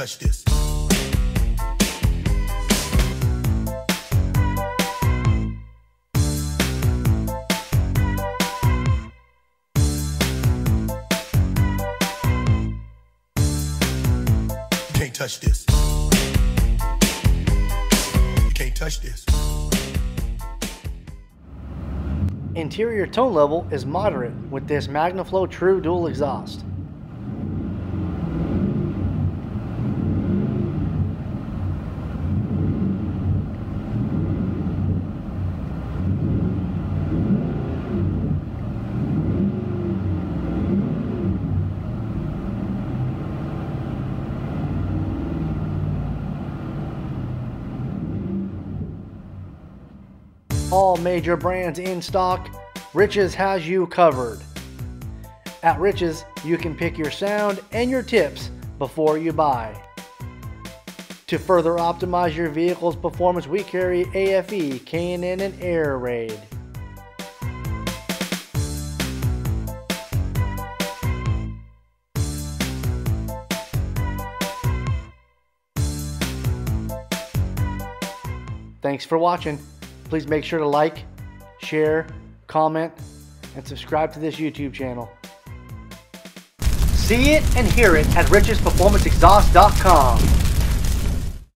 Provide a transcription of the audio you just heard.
touch this. Can't touch this. You can't touch this. Interior tone level is moderate with this MagnaFlow True dual exhaust. All major brands in stock, Riches has you covered. At Riches, you can pick your sound and your tips before you buy. To further optimize your vehicle's performance, we carry AFE, K&N, and Air Raid. Thanks for watching. Please make sure to like, share, comment, and subscribe to this YouTube channel. See it and hear it at richesperformanceexhaust.com.